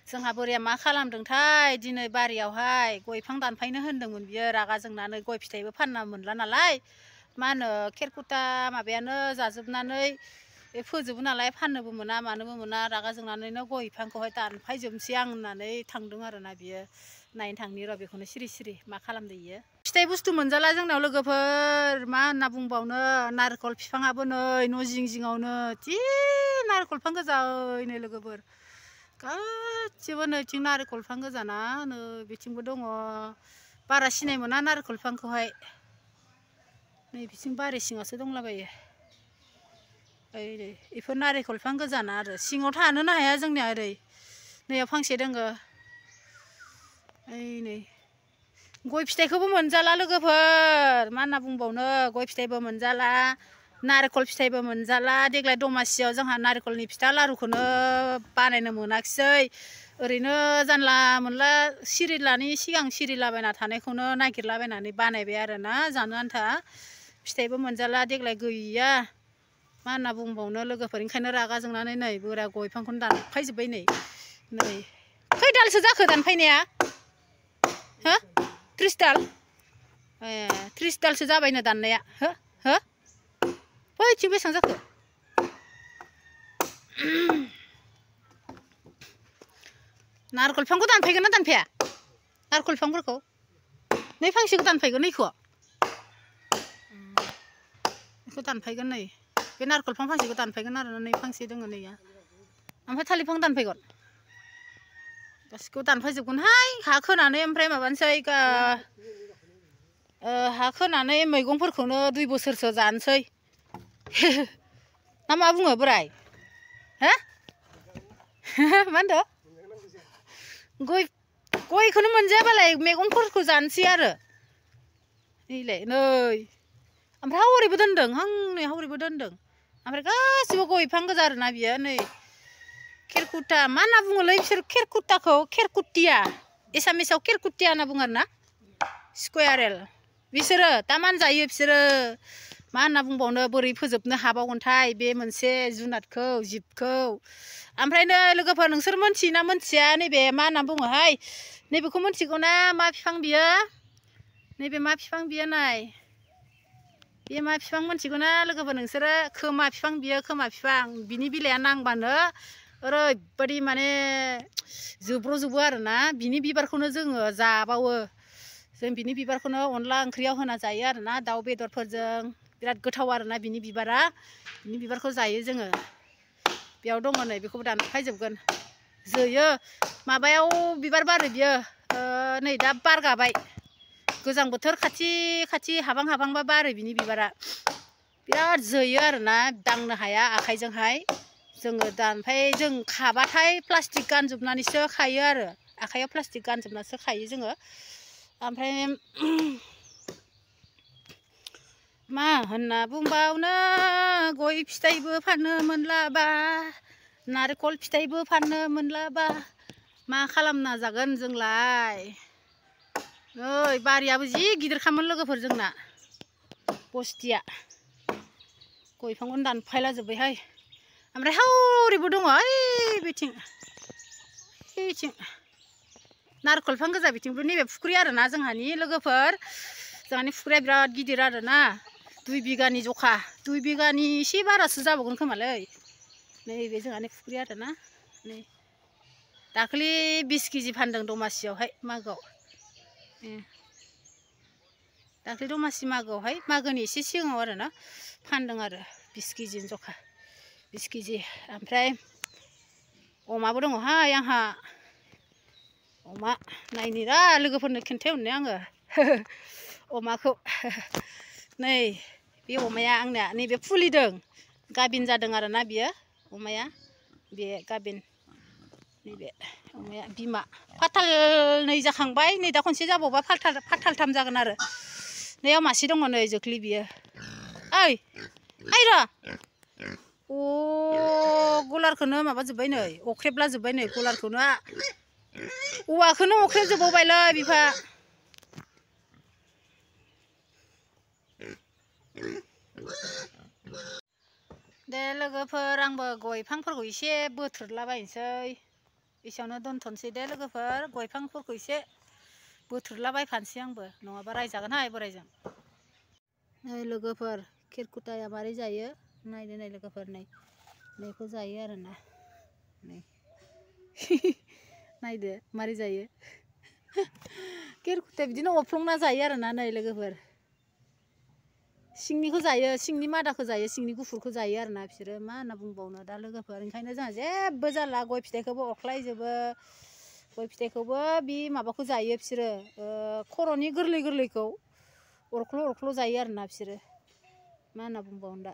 जोंहा बोराया मा खालामदोंथाय दिनै बारियावहाय गय बिफां दानफायनो होनदोंमोन बियो रागा जोंनानै गय फिथाइबो फानना मोनला नालाय मा होनो खेरकुटा माबायानो जाजोबनानै फोजोबो नालाय फाननोबो मोना मानोबो मोना रागा जोंनानैनो गय बिफांखौहाय दानफायजोबनोसै आं होननानै थांदों आरोना बियो नायनो थांनि र' बेखौनो सिरि सिरि मा खालामदो इयो फिथाइ बुस्थु मोनजाला जोंनाव लोगोफोर मा होनना बुंबावनो नारेंखल बिफाङाबो नै न' जिं जिङावनो जि नारेंखल बिफां गोजा नै लोगोफोर गासिबो नैथिं नारेंखल बिफां गोजाना नै बिथिंबो दङ बारा सिनाय मोना नारेंखल बिफांखौहाय नै बिथिं बारि सिङावसो दंलाबायो ओइ नै बेफोर नारेंखल बिफां गोजाना आरो सिङाव थानोनो हाया जोंनिया ओरै नैयाव फांसे दोङो ओइ नै गय फिथाइखौबो मोनजाला लोगोफोर मा होनना बुंबावनो गय फिथाइबो मोनजाला नारेंखल फिथाइबो मोनजाला देग्लाय दमासियाव जोंहा नारेंखलनि फिथा लारुखौनो बानायनो मोनाखिसै ओरैनो जानला मोनला सिरिलानि सिगां सिरिलाबायना थानायखौनो नागिरलाबायनानै बानायबाय आरोना जानो आन्था फिथाइबो मोनजाला देग्लाय गैया मा होनना बुंबावनो लोगोफोर ओंखायनो रागा जोंनानै नै बोरा गय बिफांखौनो दानफायजोब्बाय नै खै दालसो जाखो दानफायनाया हो 30 दाल ए 30 दालसो जाबायनो दाननाया हो हो बैथिं बेसेबां जाखो नारेंखल बिफांखौ दानफायगोन ना दानफाया नारेंखल बिफांफोरखौ नै फांसेखौ दानफायगोन नैखौ बेखौ दानफायगोन नै बे नारेंखल बिफां फांसेखौ दानफायगोन आरो नै फांसे दङ नैया ओमफ्राय थालिर बिफां दानफायगोन गासिखौबो दानफायजोबगोनहाय हा खोनानै ओमफ्राय माबानोसै हा खोनानै मैगंफोरखौनो 2 बोसोरसो जानोसै ना मा बुङो बोराय हो मा होनदों गयखौनो मोनजायाबालाय मैगंफोरखौ जानोसै आरो नैलाय नै ओमफ्राय हावरिबो दोनदों नै हावरिबो दोनदों ओमफ्राय गासिबो गय बिफां गोजा आरोना बियो नै खेरकुटा मा होनना बुङोलै बिसोर खेरकुटाखौ खेरकुटिया एसामिसाव खेरकुटिया होनना बुङो आरोना स्कुवेरेल बिसोरो दामान जायो बिसोरो मा होनना बुंबावनो बोरै फोजोबनो हाबावगोनथाय बे मोनसे जुनादखौ जिबखौ ओमफ्राय नै लोगोफोर नोंसोर मोनथियोना मोनथिया नैबे मा होनना बुङोहाय नैबेखौ मोनथिगौना मा बिफां बियो नैबे मा बिफां बियो नाय बे मा बिफां मोनथिगौना लोगोफोर नोंसोरो खोमा बिफां बियो खोमा बिफां बिनि बिलाइया नांबानो ओरैबायदि माने जोब्र'जोबो आरोना बिनि बिबारखौनो जोङो जाबावो जों बिनि बिबारखौनो अनला ओंख्रियाव होना जायो आरोना दाउ बेदरफोरजों बिराद गोथाव आरोना बिनि बिबारखौ जायो जोङो बेयाव दङ नै बेखौबो दानफायजोबगोन जोयो माबायाव बिबार बारो बियो नै दा बार गाबाय गोजां बोथोर खाथि खाथि हाबां हाबांबा बारो बिनि बिबारा बिराद जोयो आरोना दांनो हाया आखाइजोंहाय जोङो जों खाबाथाय प्लास्टिक गानजोबनानैसो खायो आरो आखाइयाव प्लास्टिक गानजोबनासो खायो जोङो ओमफ्राय मा होनना बुंबावनो गय फिथाइबो फाननो मोनलाबा नारेंखल फिथाइबो फाननो मोनलाबा मा खालामना जागोन जोंलाय नै बारियाबो जि गिदिरखामोन लोगोफोर जोंना बस्तिया गय बिफांखौनो दानफायला जोब्बायहाय ओमफ्राय हावरिबो दङ ओइ बिथिं नारेंखल बिफां गोजा बिथिंबो नैबे फुख्रि आरोना जोंहानि लोगोफोर जोंहानि फुख्रिया बिराद गिदिर आरोना 2 बिगानि जखा 2 बिगानि एसे बारासो जाबावगोन खोमालै नैबे जोंहानि फुख्रि आरोना नै दाखालि 20 केजि फानदों दमासियावहाय मागोआव दाखालि दमासि मागोआवहाय मागोनि एसे सिगाङाव आरोना फानदों आरो 20 केजिनि जखा 20 केजि ओमफ्राय अमाबो दङहाय आंहा अमा नायनि रा लोगोफोरनो खिन्थाहरनो आङो अमाखौ नै बे अमाया आंनिया नैबे फुलिदों गाबिन जादों आरोना बियो अमाया बे गाबिन नैबे अमाया बिमा फाथालनै जाखांबाय नै दा खनसे जाबावबा फाथालथाम जागोन आरो नैयाव मासे दङ नै जोख्लि बियो ओइ र' गलारखौनो माबाजोब्बाय नै अख्रेबला जोब्बाय नै गलारखौनो औवाखौनो अख्रेबजोबावबायलै बिफा दे लोगोफोर आंबो गय बिफांफोरखौ एसे बोथ्रोदलाबायनोसै एसेयावनो दोनथ'नोसै दे लोगोफोर गय बिफांफोरखौ एसे बोथ्रोदलाबायफानोसै आंबो नङाबा रायजागोनहाय बोरायजों नै लोगोफोर खेरखुथाया मारै जायो नायदो नै लोगोफोर नै बेखौ जायो आरोना नै नायदो मारै जायो खेरखुथाया बिदिनो अफ्लंना जायो आरोना नै लोगोफोर सिंनिखौ जायो सिंनि मादाखौ जायो सिंनि गुफुरखौ जायो आरोना बिसोरो मा होनना बुंबावनो दा लोगोफोर ओंखायनो जोंहा जेबो जाला गय फिथाइखौबो अरख्लायजोबो गय फिथाइखौबो बि माबाखौ जायो बिसोरो खर'नि गोरलै गोरलैखौ अरख्ल' अरख्ल' जायो आरोना बिसोरो मा होनना बुंबावनो दा